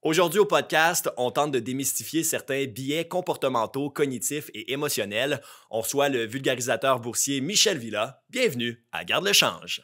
Aujourd'hui au podcast, on tente de démystifier certains biais comportementaux, cognitifs et émotionnels. On reçoit le vulgarisateur boursier Michel Villa. Bienvenue à Garde le change.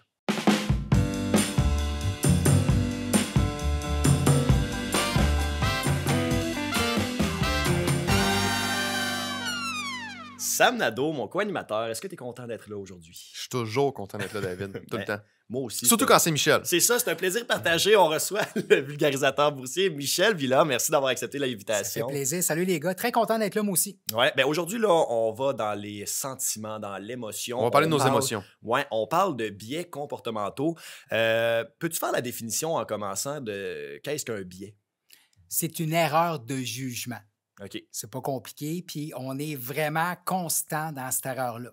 Sam Nadeau, mon co-animateur, est-ce que tu es content d'être là aujourd'hui? Je suis toujours content d'être là, David, tout le temps. Moi aussi. Surtout quand c'est Michel. C'est ça, c'est un plaisir partagé. On reçoit le vulgarisateur boursier Michel Villa. Merci d'avoir accepté l'invitation. Ça fait plaisir. Salut les gars. Très content d'être là, moi aussi. Ouais, ben aujourd'hui, là, on va dans les sentiments, dans l'émotion. On va parler de nos émotions. Ouais, on parle de biais comportementaux. Peux-tu faire la définition en commençant de qu'est-ce qu'un biais? C'est une erreur de jugement. OK. C'est pas compliqué, puis on est vraiment constant dans cette erreur-là.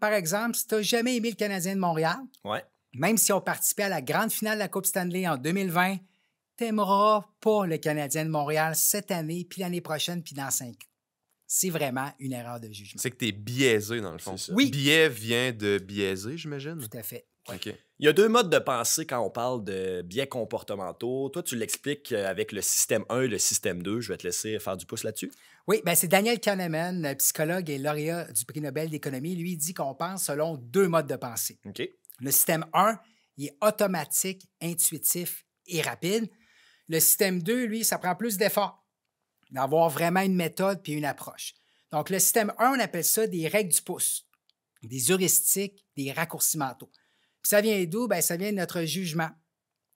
Par exemple, si tu n'as jamais aimé le Canadien de Montréal, Ouais. même si on participait à la grande finale de la Coupe Stanley en 2020, tu n'aimeras pas le Canadien de Montréal cette année, puis l'année prochaine, puis dans 5 ans. C'est vraiment une erreur de jugement. C'est que t'es biaisé, dans le fond. C'est ça. Oui. Biais vient de biaiser, j'imagine. Tout à fait. OK. Il y a deux modes de pensée quand on parle de biais comportementaux. Toi, tu l'expliques avec le système 1 et le système 2. Je vais te laisser faire du pouce là-dessus. Oui, bien, c'est Daniel Kahneman, psychologue et lauréat du prix Nobel d'économie. Lui, il dit qu'on pense selon deux modes de pensée. OK. Le système 1, il est automatique, intuitif et rapide. Le système 2, lui, ça prend plus d'efforts, d'avoir vraiment une méthode puis une approche. Donc, le système 1, on appelle ça des règles du pouce, des heuristiques, des raccourcis mentaux. Puis ça vient d'où? Bien, ça vient de notre jugement,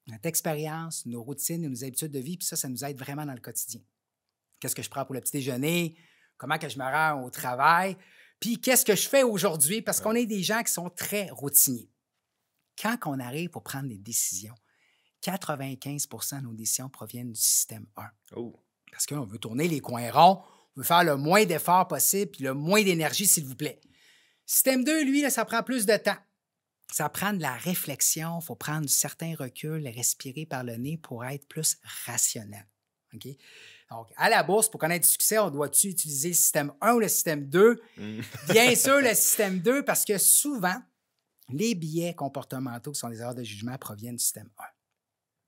notre expérience, nos routines et nos habitudes de vie. Puis ça nous aide vraiment dans le quotidien. Qu'est-ce que je prends pour le petit déjeuner? Comment que je me rends au travail? Puis qu'est-ce que je fais aujourd'hui? Parce qu'on est des gens qui sont très routiniers. Quand on arrive pour prendre des décisions, 95 de nos décisions proviennent du système 1. Oh. Parce qu'on veut tourner les coins ronds, on veut faire le moins d'efforts possible puis le moins d'énergie, s'il vous plaît. Système 2, lui, là, ça prend plus de temps. Ça prend de la réflexion, il faut prendre certains reculs, respirer par le nez pour être plus rationnel. OK? Donc, à la bourse, pour connaître du succès, on doit-tu utiliser le système 1 ou le système 2? Bien sûr, le système 2, parce que souvent, les biais comportementaux qui sont des erreurs de jugement proviennent du système 1.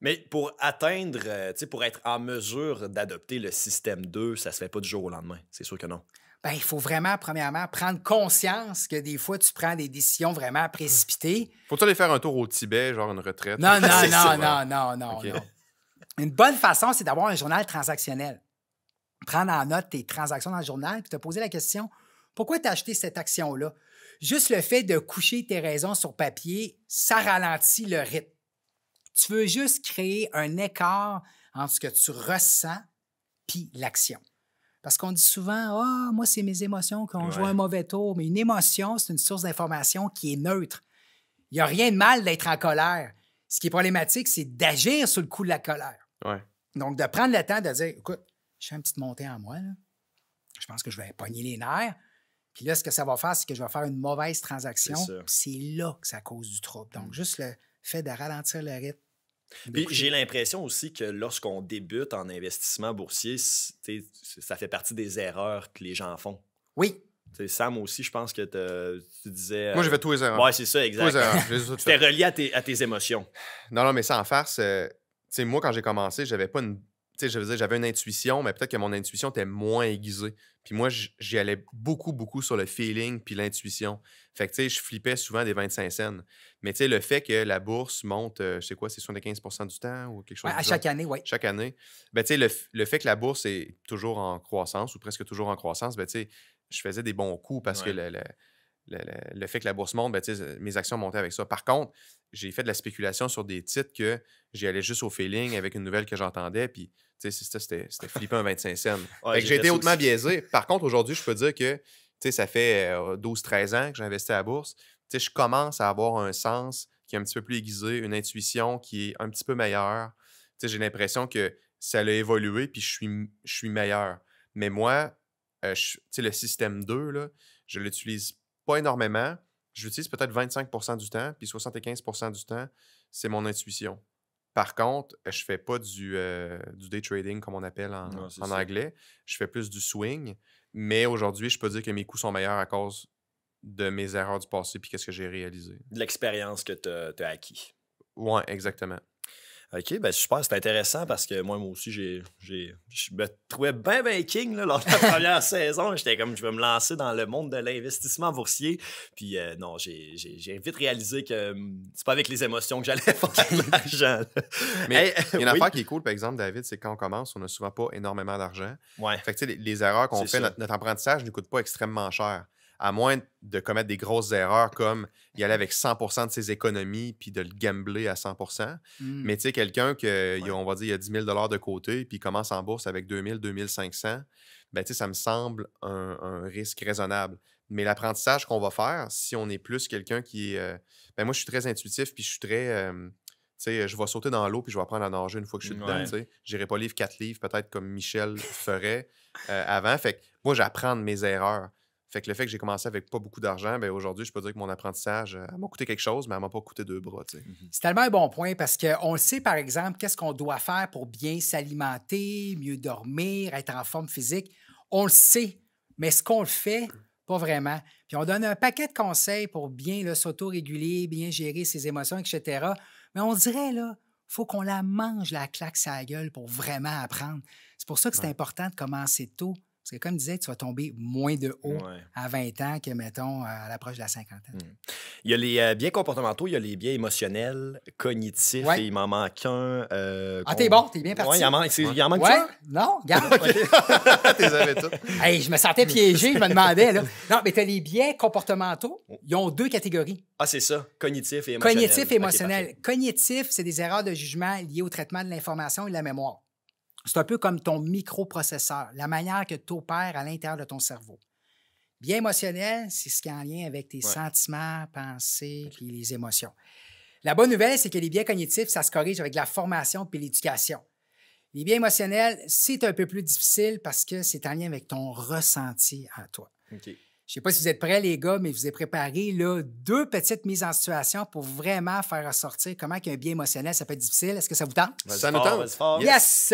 Mais pour atteindre, pour être en mesure d'adopter le système 2, ça se fait pas du jour au lendemain. C'est sûr que non. Bien, il faut vraiment, premièrement, prendre conscience que des fois, tu prends des décisions vraiment précipitées. Faut-tu aller faire un tour au Tibet, genre une retraite? Non. OK. Une bonne façon, c'est d'avoir un journal transactionnel. Prendre en note tes transactions dans le journal puis te poser la question, pourquoi tu as acheté cette action-là? Juste le fait de coucher tes raisons sur papier, ça ralentit le rythme. Tu veux juste créer un écart entre ce que tu ressens puis l'action. Parce qu'on dit souvent, « Ah, moi, c'est mes émotions qui ont joué un mauvais tour. » Mais une émotion, c'est une source d'information qui est neutre. Il n'y a rien de mal d'être en colère. Ce qui est problématique, c'est d'agir sur le coup de la colère. Ouais. Donc, de prendre le temps de dire, « Écoute, je fais une petite montée en moi. Là. Je pense que je vais pogner les nerfs. Puis là, ce que ça va faire, c'est que je vais faire une mauvaise transaction. C'est là que ça cause du trouble. Donc, juste le fait de ralentir le rythme. Puis j'ai l'impression aussi que lorsqu'on débute en investissement boursier, ça fait partie des erreurs que les gens font. Oui. T'sais, Sam aussi, je pense que tu disais... Moi, j'ai fait tous les erreurs. Oui, c'est ça, exact. Tous les erreurs. C'était relié à tes émotions. Non, mais ça en farce, moi, quand j'ai commencé, j'avais pas une... j'avais une intuition, mais peut-être que mon intuition était moins aiguisée. Puis moi, j'y allais beaucoup sur le feeling puis l'intuition. Fait que, je flippais souvent des 25 cents. Mais le fait que la bourse monte, je sais quoi, c'est 75 du temps ou quelque chose À chaque année, oui. Chaque année. Ben, le fait que la bourse est toujours en croissance ou presque toujours en croissance, ben, je faisais des bons coups parce que le fait que la bourse monte, ben, mes actions montaient avec ça. Par contre, j'ai fait de la spéculation sur des titres que j'y allais juste au feeling avec une nouvelle que j'entendais, puis c'était flippant 25 cents. Fait que j'ai été hautement biaisé. Par contre, aujourd'hui, je peux dire que ça fait 12-13 ans que j'ai investi à la bourse. Je commence à avoir un sens qui est un petit peu plus aiguisé, une intuition qui est un petit peu meilleure. J'ai l'impression que ça a évolué, puis je suis meilleur. Mais moi, le système 2, là, je l'utilise pas énormément. Je l'utilise peut-être 25 du temps, puis 75 du temps, c'est mon intuition. Par contre, je fais pas du day trading, comme on appelle en anglais. Je fais plus du swing. Mais aujourd'hui, je peux dire que mes coûts sont meilleurs à cause de mes erreurs du passé puis qu'est-ce que j'ai réalisé. De l'expérience que tu as acquis. Oui, exactement. OK, ben super, c'est intéressant parce que moi aussi, je me trouvais bien king là, lors de la première saison. J'étais comme, je vais me lancer dans le monde de l'investissement boursier. Puis non, j'ai vite réalisé que c'est pas avec les émotions que j'allais faire de l'argent. Mais il y a une oui. affaire qui est cool, par exemple, David, c'est quand on commence, on n'a souvent pas énormément d'argent. Ouais. Fait que, tu sais, les erreurs qu'on C'est fait, ça. notre apprentissage ne coûte pas extrêmement cher. À moins de commettre des grosses erreurs comme y aller avec 100% de ses économies puis de le gambler à 100%. Mais tu sais, quelqu'un que, on va dire, il y a 10 000 de côté puis il commence en bourse avec 2 000, 2 500, ben tu sais, ça me semble un risque raisonnable. Mais l'apprentissage qu'on va faire, si on est plus quelqu'un qui est... ben moi, je suis très intuitif puis je suis très... tu sais, je vais sauter dans l'eau puis je vais apprendre à nager une fois que je suis dedans. Ouais. Tu sais. J'irai pas livre 4 livres, peut-être comme Michel ferait avant. Fait que moi, j'apprends de mes erreurs. Fait que le fait que j'ai commencé avec pas beaucoup d'argent, ben aujourd'hui, je peux dire que mon apprentissage m'a coûté quelque chose, mais elle m'a pas coûté 2 bras. Tu sais. C'est tellement un bon point parce qu'on le sait, par exemple, qu'est-ce qu'on doit faire pour bien s'alimenter, mieux dormir, être en forme physique. On le sait, mais est-ce qu'on le fait? Pas vraiment. Puis on donne un paquet de conseils pour bien là, s'auto-réguler, bien gérer ses émotions, etc. Mais on dirait, là, il faut qu'on la mange, la claque sa gueule pour vraiment apprendre. C'est pour ça que c'est important de commencer tôt. Parce que comme je disais, tu vas tomber moins de haut à 20 ans que, mettons, à l'approche de la cinquantaine. Il y a les biais comportementaux, il y a les biais émotionnels, cognitifs, et il m'en manque un. T'es bon, t'es bien parti. Oui, il en manque ça? Non, regarde. T'es avais tout. Hey, je me sentais piégé, je me demandais. Là. Non, mais tu as les biais comportementaux. Ils ont 2 catégories. Ah, c'est ça, cognitif et émotionnel. Cognitif et émotionnel. Okay, cognitif, c'est des erreurs de jugement liées au traitement de l'information et de la mémoire. C'est un peu comme ton microprocesseur, la manière que tu opères à l'intérieur de ton cerveau. Bien émotionnel, c'est ce qui est en lien avec tes sentiments, pensées et les émotions. La bonne nouvelle, c'est que les biais cognitifs, ça se corrige avec la formation puis l'éducation. Les biais émotionnels, c'est un peu plus difficile parce que c'est en lien avec ton ressenti à toi. Okay. Je ne sais pas si vous êtes prêts, les gars, mais je vous ai préparé là, 2 petites mises en situation pour vraiment faire ressortir comment un biais émotionnel, ça peut être difficile. Est-ce que ça vous tente? Ça nous tente. Yes!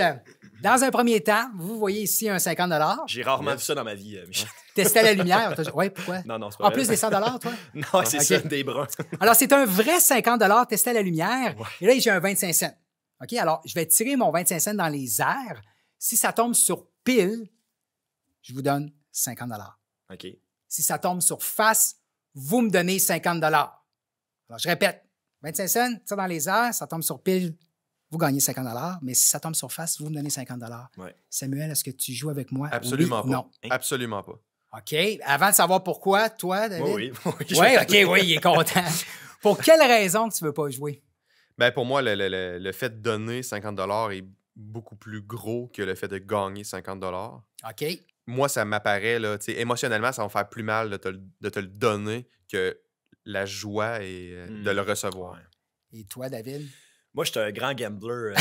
Dans un premier temps, vous voyez ici un 50 $. J'ai rarement vu ça dans ma vie, Michel. Tester à la lumière. Oui, pourquoi? Non, c'est pas En vrai. plus des 100 $, toi? Non, c'est ça, des bruns. Alors, c'est un vrai 50 $ testé à la lumière. Ouais. Et là, j'ai un 25 cents. OK? Alors, je vais tirer mon 25 cents dans les airs. Si ça tombe sur pile, je vous donne 50 $. OK. Si ça tombe sur face, vous me donnez 50 $. Alors, je répète, 25 cents, tire dans les airs, ça tombe sur pile, vous gagnez 50 $. Mais si ça tombe sur face, vous me donnez 50 $. Ouais. Samuel, est-ce que tu joues avec moi? Absolument oui, pas. Non. Absolument pas. OK. Avant de savoir pourquoi, toi, David? Oui. Oui, OK, oui, il est content. Pour quelle raison que tu ne veux pas jouer? Ben pour moi, le fait de donner 50 $ est beaucoup plus gros que le fait de gagner 50 $. OK. Moi, ça m'apparaît, là, émotionnellement, ça va me faire plus mal de te le donner que la joie et de le recevoir. Et toi, David? Moi, je suis un grand gambler.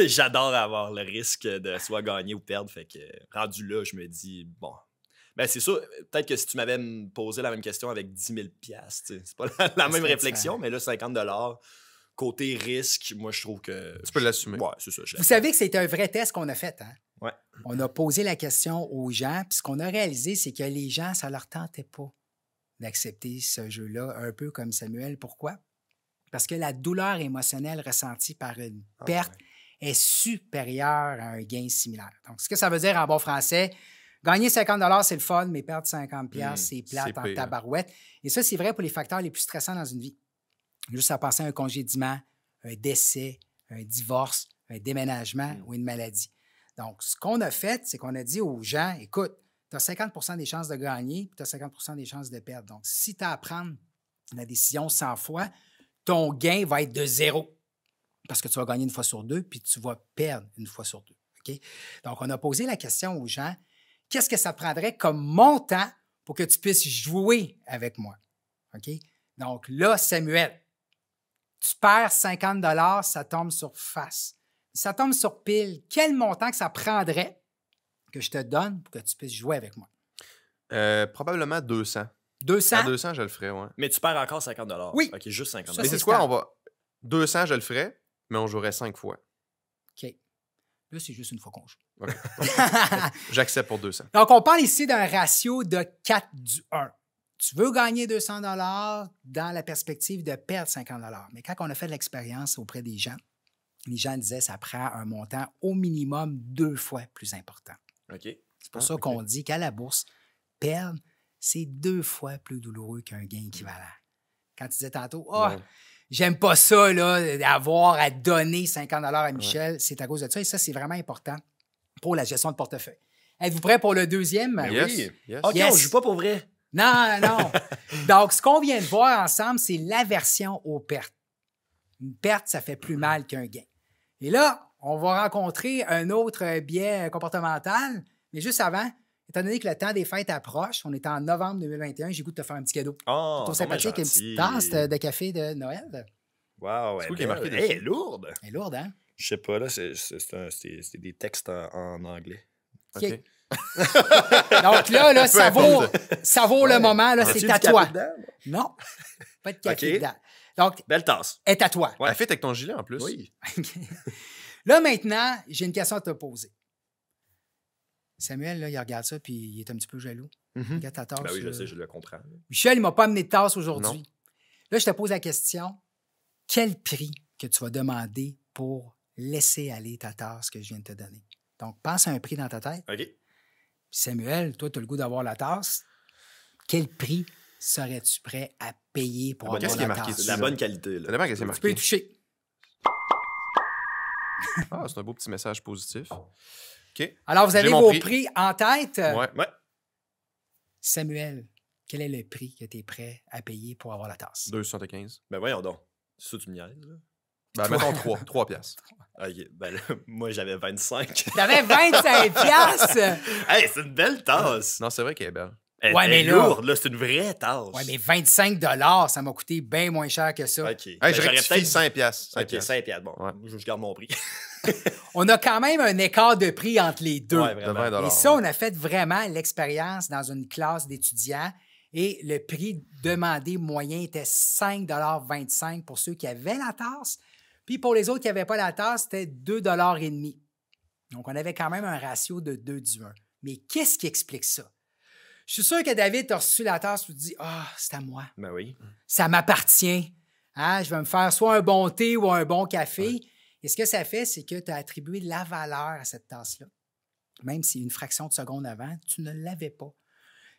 J'adore avoir le risque de soit gagner ou perdre. Fait que rendu là, je me dis, bon, ben c'est sûr, peut-être que si tu m'avais posé la même question avec 10 000 $, c'est pas la même réflexion, mais là, 50 $, côté risque, moi, je trouve que... Tu peux l'assumer. Ouais, c'est ça. Vous savez que c'est un vrai test qu'on a fait, hein? Ouais. On a posé la question aux gens, puis ce qu'on a réalisé, c'est que les gens, ça leur tentait pas d'accepter ce jeu-là, un peu comme Samuel. Pourquoi? Parce que la douleur émotionnelle ressentie par une perte est supérieure à un gain similaire. Donc, ce que ça veut dire en bon français, gagner 50 $, c'est le fun, mais perdre 50 $, c'est plate en tabarouette. Et ça, c'est vrai pour les facteurs les plus stressants dans une vie. Juste à penser à un congédiement, un décès, un divorce, un déménagement ou une maladie. Donc, ce qu'on a fait, c'est qu'on a dit aux gens, écoute, tu as 50 % des chances de gagner, puis tu as 50 % des chances de perdre. Donc, si tu as à prendre la décision 100 fois, ton gain va être de 0. Parce que tu vas gagner une fois sur 2, puis tu vas perdre une fois sur 2. Okay? Donc, on a posé la question aux gens, qu'est-ce que ça prendrait comme montant pour que tu puisses jouer avec moi? Okay? Donc là, Samuel, tu perds 50 $, ça tombe sur face. Ça tombe sur pile. Quel montant que ça prendrait que je te donne pour que tu puisses jouer avec moi? Probablement 200. 200? À 200, je le ferais, oui. Mais tu perds encore 50 $. Oui. OK, juste 50 $. Mais c'est quoi? 200, je le ferais, mais on jouerait 5 fois. OK. Là, c'est juste une fois qu'on joue. Okay. J'accepte pour 200. Donc, on parle ici d'un ratio de 4:1. Tu veux gagner 200 $ dans la perspective de perdre 50 $. Mais quand on a fait de l'expérience auprès des gens, les gens disaient que ça prend un montant au minimum 2 fois plus important. OK. C'est pour ça qu'on dit qu'à la bourse, perdre, c'est 2 fois plus douloureux qu'un gain équivalent. Quand tu disais tantôt, j'aime pas ça, là, d'avoir à donner 50 à Michel, c'est à cause de ça. Et ça, c'est vraiment important pour la gestion de portefeuille. Êtes-vous prêts pour le deuxième? Yes. OK, Yes. on joue pas pour vrai. Non. Donc, ce qu'on vient de voir ensemble, c'est l'aversion aux pertes. Une perte, ça fait plus mal qu'un gain. Et là, on va rencontrer un autre biais comportemental, mais juste avant, étant donné que le temps des fêtes approche, on est en novembre 2021, j'ai goût de te faire un petit cadeau. Oh, Ton sympathique, une petite tasse de café de Noël. Wow, C'est cool qu'il y ait marqué elle dessus. est lourde. Elle est lourde, hein? Je sais pas, là, c'est des textes en anglais. OK. OK. Donc là, ça vaut le moment, là, c'est à toi. Non, pas de café OK. dedans. Donc, Belle tasse. est à toi. Elle fit avec ton gilet en plus. Oui. Là, maintenant, j'ai une question à te poser. Samuel, là, il regarde ça, puis il est un petit peu jaloux. Mhm. Regarde ta tasse. Ben oui, je sais, je le comprends. Michel, il ne m'a pas amené de tasse aujourd'hui. Non. Là, je te pose la question. Quel prix que tu vas demander pour laisser aller ta tasse que je viens de te donner? Donc, pense à un prix dans ta tête. OK. Puis Samuel, toi, tu as le goût d'avoir la tasse. Quel prix serais-tu prêt à payer pour avoir Qu'est-ce qui est la marqué tasse? C'est de la bonne qualité, Ça là. dépend qu'est-ce qui est Tu peux y marqué. toucher. Ah, c'est un beau petit message positif. OK. Alors, vous avez J'ai mon vos prix. prix en tête. Ouais. Ouais. Samuel, quel est le prix que tu es prêt à payer pour avoir la tasse? 2,75. Ben voyons donc. C'est ça, tu me niaises, là? Ben, mettons 3 piastres. OK. Ben là, moi, j'avais 25. T'avais 25 piastres! Hey, c'est une belle tasse! Non, c'est vrai qu'elle est belle. Elle Ouais, mais est là- lourde, là. C'est une vraie tasse. Ouais, mais 25 ça m'a coûté bien moins cher que ça. OK. Hey, Ben, je rectifie 5 piastres. OK, 5 piastres. Bon, Ouais. je garde mon prix. On a quand même un écart de prix entre les deux. Ouais, De vraiment. 20 Et ça, on a fait vraiment l'expérience dans une classe d'étudiants et le prix demandé moyen était 5,25 pour ceux qui avaient la tasse. Puis pour les autres qui n'avaient pas la tasse, c'était 2,5 Donc, on avait quand même un ratio de 2:1. Mais qu'est-ce qui explique ça? Je suis sûr que David, tu as reçu la tasse, tu te dis « Ah, c'est à moi. Ben oui. Ça m'appartient. Hein? Je vais me faire soit un bon thé ou un bon café. Et ce que ça fait, c'est que tu as attribué de la valeur à cette tasse-là. Même si une fraction de seconde avant, tu ne l'avais pas.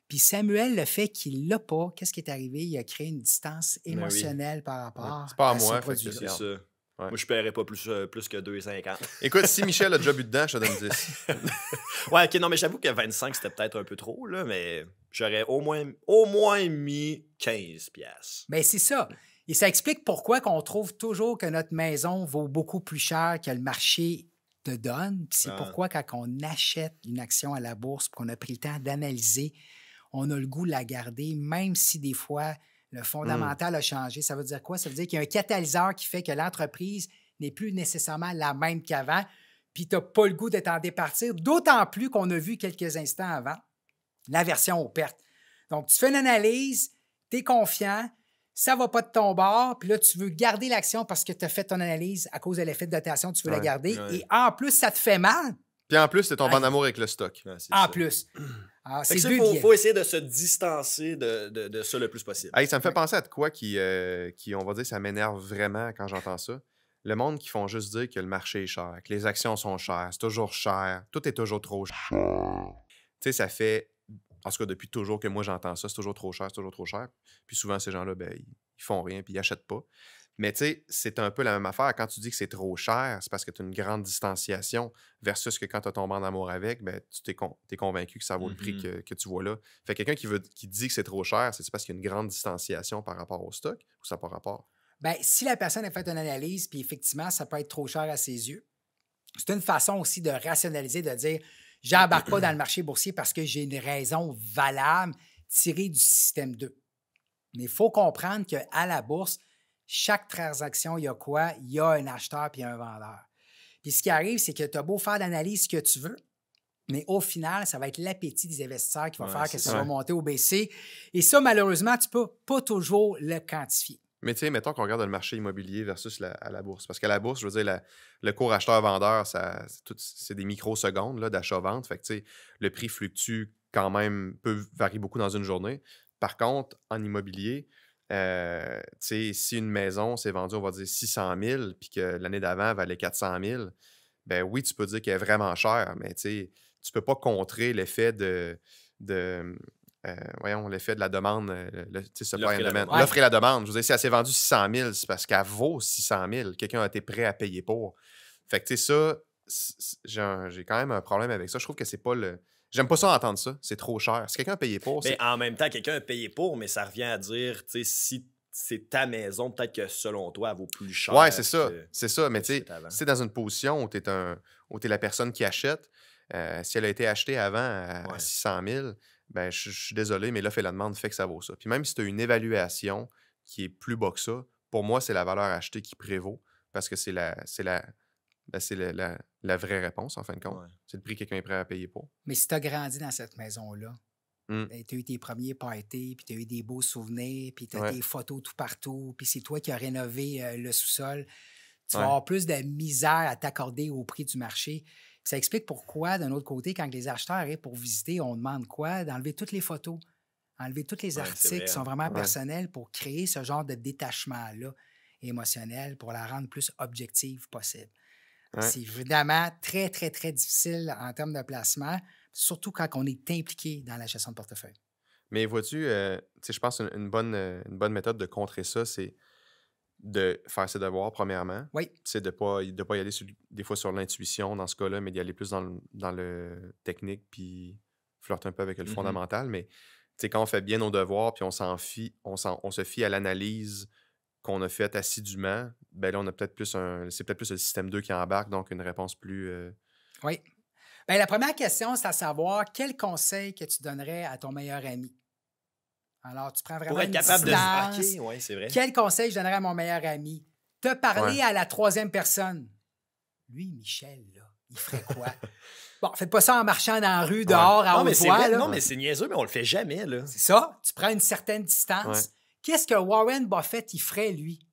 Puis Samuel, le fait qu'il ne l'a pas, qu'est-ce qui est arrivé? Il a créé une distance oui. émotionnelle par rapport C'est pas à ce moi, fait que produit-là. C'est Regarde. ça. Ouais. Moi, je paierais pas plus que 2,50. Écoute, si Michel a déjà bu dedans, je te donne 10. Ouais, OK, non, mais j'avoue que 25, c'était peut-être un peu trop, là, mais j'aurais au moins mis 15 piastres. Bien, c'est ça. Et ça explique pourquoi qu'on trouve toujours que notre maison vaut beaucoup plus cher que le marché te donne. Puis c'est Ah. pourquoi quand on achète une action à la bourse, puis qu'on a pris le temps d'analyser, on a le goût de la garder, même si des fois, le fondamental a changé. Ça veut dire quoi? Ça veut dire qu'il y a un catalyseur qui fait que l'entreprise n'est plus nécessairement la même qu'avant, puis tu n'as pas le goût de t'en départir, d'autant plus qu'on a vu quelques instants avant l'aversion aux pertes. Donc, tu fais une analyse, tu es confiant, ça ne va pas de ton bord, puis là, tu veux garder l'action parce que tu as fait ton analyse à cause de l'effet de dotation, tu veux la Ouais, garder, ouais. et en plus, ça te fait mal, Puis en plus, c'est ton Aïe. bon amour avec le stock. Ouais, c'est en ça. plus. Alors, Fait c'est que ça, deux faut, biais. faut essayer de se distancer de ça le plus possible. Hey, ça me fait Ouais. penser à de quoi qui, on va dire, ça m'énerve vraiment quand j'entends ça. Le monde qui font juste dire que le marché est cher, que les actions sont chères, c'est toujours cher, tout est toujours trop cher. Tu sais, ça fait, en tout cas depuis toujours que moi j'entends ça, c'est toujours trop cher, c'est toujours trop cher. Puis souvent, ces gens-là, ben, ils font rien puis ils achètent pas. Mais tu sais, c'est un peu la même affaire. Quand tu dis que c'est trop cher, c'est parce que tu as une grande distanciation versus que quand tu as tombé en amour avec, ben, tu t'es convaincu que ça vaut le prix que tu vois là. Fait que quelqu'un qui dit que c'est trop cher, c'est parce qu'il y a une grande distanciation par rapport au stock ou ça n'a pas rapport? Bien, si la personne a fait une analyse, puis effectivement, ça peut être trop cher à ses yeux, c'est une façon aussi de rationaliser, de dire j'embarque pas dans le marché boursier parce que j'ai une raison valable tirée du système 2. Mais il faut comprendre qu'à la bourse, chaque transaction, il y a quoi? Il y a un acheteur puis un vendeur. Puis ce qui arrive, c'est que tu as beau faire l'analyse que tu veux, mais au final, ça va être l'appétit des investisseurs qui va Ouais, faire que c'est ça ça. va monter ou baisser. Et ça, malheureusement, tu peux pas toujours le quantifier. Mais tu sais, mettons qu'on regarde le marché immobilier versus à la bourse. Parce qu'à la bourse, je veux dire, le cours acheteur-vendeur, c'est des microsecondes là, d'achat-vente. Fait que tu sais, le prix fluctue quand même, varier beaucoup dans une journée. Par contre, en immobilier, Si une maison s'est vendue, on va dire 600 000, puis que l'année d'avant, elle valait 400 000, ben oui, tu peux dire qu'elle est vraiment chère, mais tu peux pas contrer l'effet l'effet de la demande, l'offre et la demande. Je veux dire, si elle s'est vendue 600 000, c'est parce qu'elle vaut 600 000. Quelqu'un a été prêt à payer pour. Fait que, tu sais, ça, j'ai quand même un problème avec ça. Je trouve que c'est pas le... J'aime pas ça entendre ça. C'est trop cher. Si quelqu'un a payé pour... Mais en même temps, quelqu'un a payé pour, mais ça revient à dire, tu sais, si c'est ta maison, peut-être que selon toi, elle vaut plus cher. Ouais, c'est ça. C'est ça. Mais tu sais, si t'es dans une position où t'es la personne qui achète, si elle a été achetée avant à 600 000, ben, je suis désolé, mais l'offre et la demande fait que ça vaut ça. Puis même si tu as une évaluation qui est plus bas que ça, pour moi, c'est la valeur achetée qui prévaut parce que c'est la vraie réponse, en fin de compte. Ouais. C'est le prix que quelqu'un est prêt à payer pour. Mais si tu as grandi dans cette maison-là, tu as eu tes premiers parties, puis tu as eu des beaux souvenirs, puis tu as des photos tout partout, puis c'est toi qui as rénové le sous-sol, tu vas avoir plus de misère à t'accorder au prix du marché. Puis ça explique pourquoi, d'un autre côté, quand les acheteurs arrivent pour visiter, on demande quoi? D'enlever toutes les photos, enlever tous les articles qui sont vraiment personnels pour créer ce genre de détachement-là émotionnel, pour la rendre plus objective possible. Ouais. C'est évidemment très, très, très difficile en termes de placement, surtout quand on est impliqué dans la gestion de portefeuille. Mais vois-tu, je pense qu'une bonne méthode de contrer ça, c'est de faire ses devoirs, premièrement. Oui. C'est de pas y aller des fois sur l'intuition dans ce cas-là, mais d'y aller plus dans le technique, puis flirter un peu avec le fondamental. Mais quand on fait bien nos devoirs, puis on se fie à l'analyse qu'on a faite assidûment, ben là, on a c'est peut-être plus le système 2 qui embarque, donc une réponse plus... Oui. Bien, la première question, c'est à savoir quel conseil que tu donnerais à ton meilleur ami? Alors, tu prends vraiment pour être capable distance. de... OK, oui, c'est vrai. Quel conseil je donnerais à mon meilleur ami? Te parler à la troisième personne. Lui, Michel, là, il ferait quoi? Bon, faites pas ça en marchant dans la rue, dehors, à haute voix. Non, mais c'est niaiseux, mais on le fait jamais, là. C'est ça. Tu prends une certaine distance. Ouais. Qu'est-ce que Warren Buffett, il ferait, lui?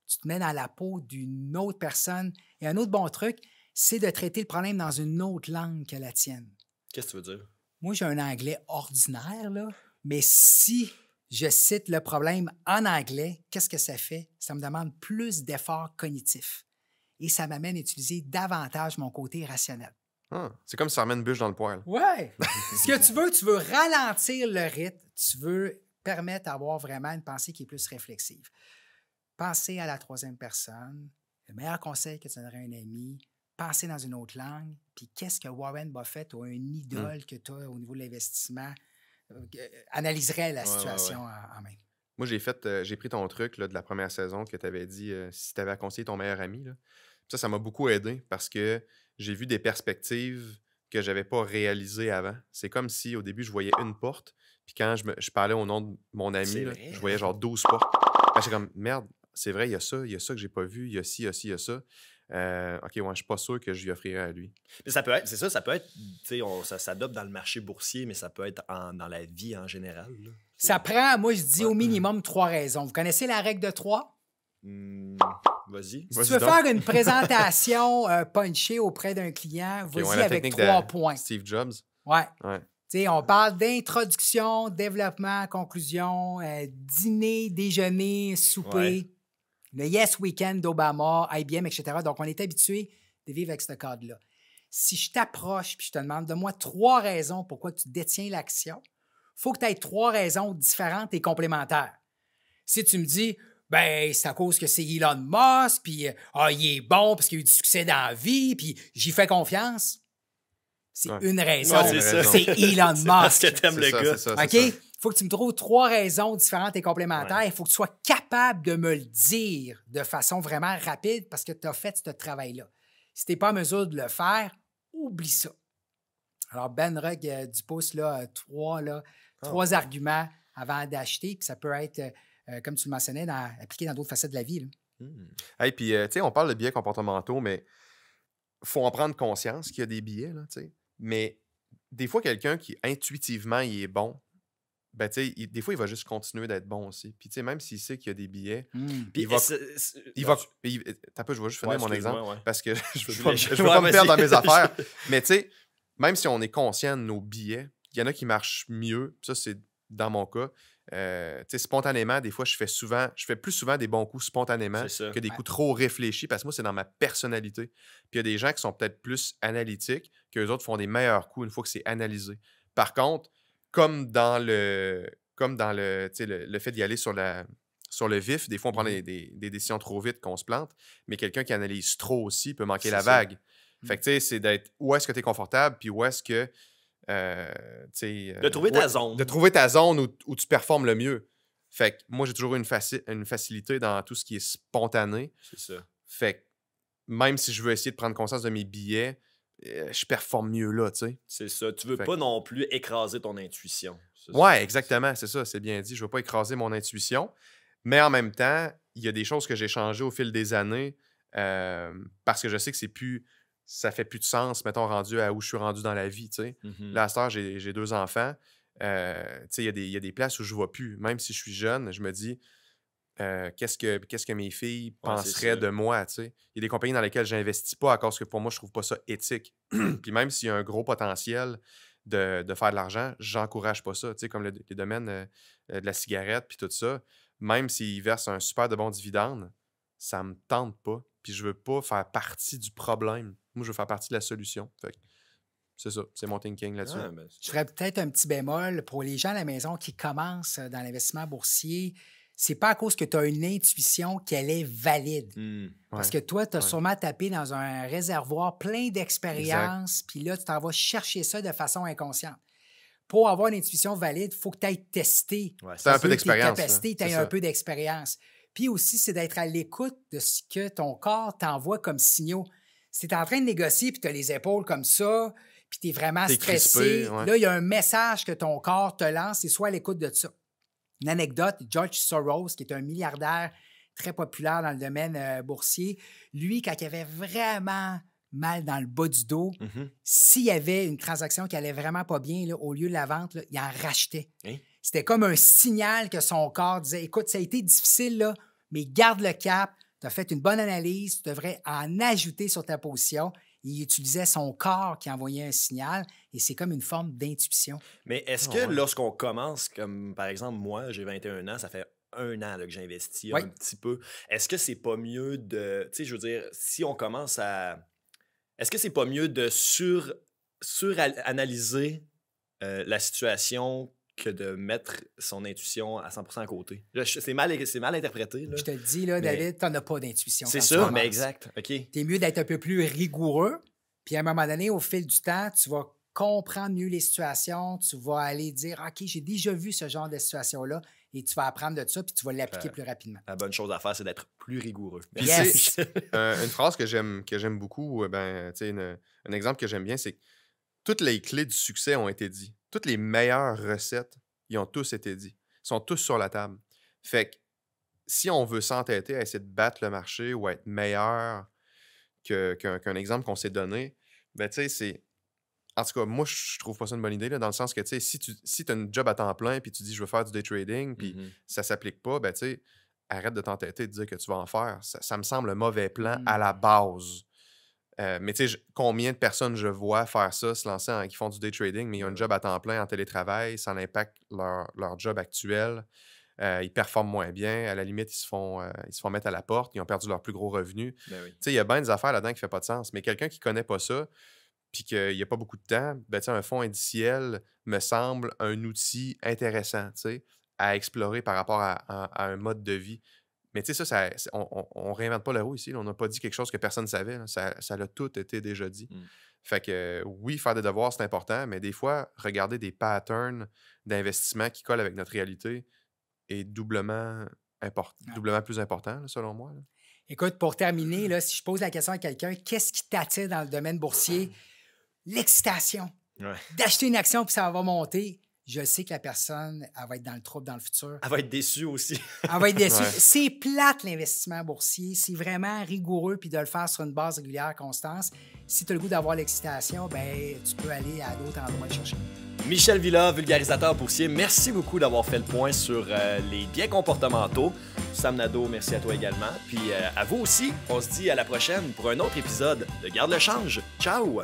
Tu te mets dans la peau d'une autre personne. Et un autre bon truc, c'est de traiter le problème dans une autre langue que la tienne. Qu'est-ce que tu veux dire? Moi, j'ai un anglais ordinaire, là. Mais si je cite le problème en anglais, qu'est-ce que ça fait? Ça me demande plus d'efforts cognitifs. Et ça m'amène à utiliser davantage mon côté rationnel. C'est comme si ça remet une bûche dans le poêle. Oui. Ce que tu veux ralentir le rythme, tu veux permettre d'avoir vraiment une pensée qui est plus réflexive. Penser à la troisième personne, le meilleur conseil que tu donnerais à un ami, penser dans une autre langue, puis qu'est-ce que Warren Buffett ou un idole que tu as au niveau de l'investissement analyserait la situation en main. Moi, j'ai pris ton truc là, de la première saison que tu avais dit si tu avais conseillé ton meilleur ami. Là. Ça m'a beaucoup aidé parce que j'ai vu des perspectives que je n'avais pas réalisées avant. C'est comme si au début, je voyais une porte, puis quand je parlais au nom de mon ami, là, je voyais genre 12 portes. J'étais comme, merde, c'est vrai, il y a ça que j'ai pas vu, il y a ci, il y a ça. OK, je suis pas sûr que je lui offrirais à lui. Mais ça peut être, c'est ça, ça peut être, tu sais, ça s'adopte dans le marché boursier, mais ça peut être dans la vie en général. Là. Ça prend, moi, je dis au minimum 3 raisons. Vous connaissez la règle de 3? Vas-y. Si tu veux faire une présentation punchée auprès d'un client, vas-y avec 3 points. Steve Jobs. Ouais. T'sais, on parle d'introduction, développement, conclusion, dîner, déjeuner, souper, le Yes Weekend d'Obama, IBM, etc. Donc, on est habitué de vivre avec ce cadre-là. Si je t'approche puis je te demande, donne-moi 3 raisons pourquoi tu détiens l'action, il faut que tu aies 3 raisons différentes et complémentaires. Si tu me dis, ben c'est à cause que c'est Elon Musk, puis il est bon parce qu'il a eu du succès dans la vie, puis j'y fais confiance. C'est une raison. C'est Elon Musk. Parce que t'aimes le gars. OK? Il faut que tu me trouves 3 raisons différentes et complémentaires. Il faut que tu sois capable de me le dire de façon vraiment rapide parce que tu as fait ce travail-là. Si tu n'es pas en mesure de le faire, oublie ça. Alors, Ben Rugg du pouce, 3 arguments avant d'acheter. Puis ça peut être, comme tu le mentionnais, appliqué dans d'autres facettes de la vie. Hey, puis, tu sais, on parle de biais comportementaux, mais il faut en prendre conscience qu'il y a des biais, là, tu sais. Mais des fois, quelqu'un qui intuitivement il est bon, ben, tu sais, des fois, il va juste continuer d'être bon aussi. Puis, tu sais, même s'il sait qu'il y a des billets, il va. T'as peu, je vais juste finir mon exemple parce que je veux pas me perdre dans mes affaires. Mais, tu sais, même si on est conscient de nos billets, il y en a qui marchent mieux. Ça, c'est dans mon cas. spontanément, des fois, je fais plus souvent des bons coups spontanément que des coups trop réfléchis, parce que moi, c'est dans ma personnalité. Puis il y a des gens qui sont peut-être plus analytiques, qu'eux autres font des meilleurs coups une fois que c'est analysé. Par contre, comme dans le fait d'y aller sur le vif, des fois, on prend des décisions trop vite qu'on se plante, mais quelqu'un qui analyse trop aussi peut manquer la vague. Fait que, tu sais, c'est d'être où est-ce que tu es confortable, puis où est-ce que de trouver ta zone. De trouver ta zone où tu performes le mieux. Fait que moi, j'ai toujours eu une facilité dans tout ce qui est spontané. C'est ça. Fait que même si je veux essayer de prendre conscience de mes billets, je performe mieux là, tu sais. C'est ça. Tu veux pas non plus écraser ton intuition. Ouais, exactement, c'est ça, c'est bien dit. Je veux pas écraser mon intuition, mais en même temps, il y a des choses que j'ai changées au fil des années parce que je sais que ça fait plus de sens, mettons, rendu à où je suis rendu dans la vie, tu sais. Là, à cette heure, j'ai 2 enfants. Tu sais, il y a des places où je ne vais plus. Même si je suis jeune, je me dis, qu'est-ce que mes filles penseraient de moi, tu sais. Il y a des compagnies dans lesquelles je n'investis pas à cause que pour moi, je trouve pas ça éthique. Puis même s'il y a un gros potentiel de faire de l'argent, j'encourage pas ça, tu sais, comme les domaines de la cigarette puis tout ça. Même s'ils versent un super de bon dividende, ça me tente pas. Puis je veux pas faire partie du problème. Moi, je veux faire partie de la solution. Fait que c'est ça, c'est mon thinking là-dessus. Je ferais peut-être un petit bémol pour les gens à la maison qui commencent dans l'investissement boursier. C'est pas à cause que tu as une intuition qu'elle est valide. Parce que toi, tu as sûrement tapé dans un réservoir plein d'expériences, puis là, tu t'en vas chercher ça de façon inconsciente. Pour avoir une intuition valide, il faut que tu ailles tester un peu d'expérience, tes capacités, tu aies un peu d'expérience. Puis aussi, c'est d'être à l'écoute de ce que ton corps t'envoie comme signaux. Si tu es en train de négocier puis tu as les épaules comme ça, puis tu es vraiment stressé, crispé, là, il y a un message que ton corps te lance et sois à l'écoute de ça. Une anecdote, George Soros, qui est un milliardaire très populaire dans le domaine boursier, lui, quand il avait vraiment mal dans le bas du dos, s'il y avait une transaction qui allait vraiment pas bien, là, au lieu de la vente, là, il en rachetait. C'était comme un signal que son corps disait, écoute, ça a été difficile, là, mais garde le cap, tu as fait une bonne analyse, tu devrais en ajouter sur ta position. Il utilisait son corps qui envoyait un signal et c'est comme une forme d'intuition. Mais est-ce que lorsqu'on commence, comme par exemple moi, j'ai 21 ans, ça fait 1 an là, que j'ai investi un petit peu, est-ce que c'est pas mieux de, tu sais, je veux dire, si on commence à... Est-ce que c'est pas mieux de suranalyser la situation que de mettre son intuition à 100% à côté? C'est mal interprété. Là. Je te le dis, là, David, tu n'en as pas d'intuition. C'est ça, mais exact. Okay. Tu es mieux d'être un peu plus rigoureux. Puis à un moment donné, au fil du temps, tu vas comprendre mieux les situations. Tu vas aller dire, OK, j'ai déjà vu ce genre de situation-là. Et tu vas apprendre de ça, puis tu vas l'appliquer plus rapidement. La bonne chose à faire, c'est d'être plus rigoureux. Yes! Une phrase que j'aime beaucoup, un exemple que j'aime bien, c'est que toutes les clés du succès ont été dites. Toutes les meilleures recettes, ils ont tous été dit. Ils sont tous sur la table. Fait que si on veut s'entêter à essayer de battre le marché ou être meilleur qu'un exemple qu'on s'est donné, ben tu sais, c'est... En tout cas, moi, je trouve pas ça une bonne idée, là, dans le sens que, tu sais, si tu as une job à temps plein puis tu dis « je veux faire du day trading » puis ça s'applique pas, ben tu sais, arrête de t'entêter de dire que tu vas en faire. Ça me semble un mauvais plan à la base. Mais tu sais, combien de personnes je vois faire ça, se lancer qui font du day trading, mais ils ont un job à temps plein en télétravail, ça impacte leur job actuel. Ils performent moins bien. À la limite, ils se font mettre à la porte. Ils ont perdu leur plus gros revenu. Tu sais, il y a bien des affaires là-dedans qui ne font pas de sens. Mais quelqu'un qui ne connaît pas ça, puis qu'il n'y a pas beaucoup de temps, ben, un fonds indiciel me semble un outil intéressant à explorer par rapport à un mode de vie. Mais tu sais, on ne réinvente pas la roue ici. Là. On n'a pas dit quelque chose que personne ne savait. Là. Ça a tout été déjà dit. Fait que oui, faire des devoirs, c'est important, mais des fois, regarder des patterns d'investissement qui collent avec notre réalité est doublement plus important, là, selon moi. Là. Écoute, pour terminer, là, si je pose la question à quelqu'un, qu'est-ce qui t'attire dans le domaine boursier? L'excitation. D'acheter une action puis ça va monter. Je sais que la personne, elle va être dans le trouble dans le futur. Elle va être déçue aussi. Elle va être déçue. C'est plate, l'investissement boursier. C'est vraiment rigoureux puis de le faire sur une base régulière, constante. Si tu as le goût d'avoir l'excitation, ben tu peux aller à d'autres endroits le chercher. Michel Villa, vulgarisateur boursier, merci beaucoup d'avoir fait le point sur les biais comportementaux. Sam Nadeau, merci à toi également. Puis à vous aussi, on se dit à la prochaine pour un autre épisode de Garde le change. Ciao!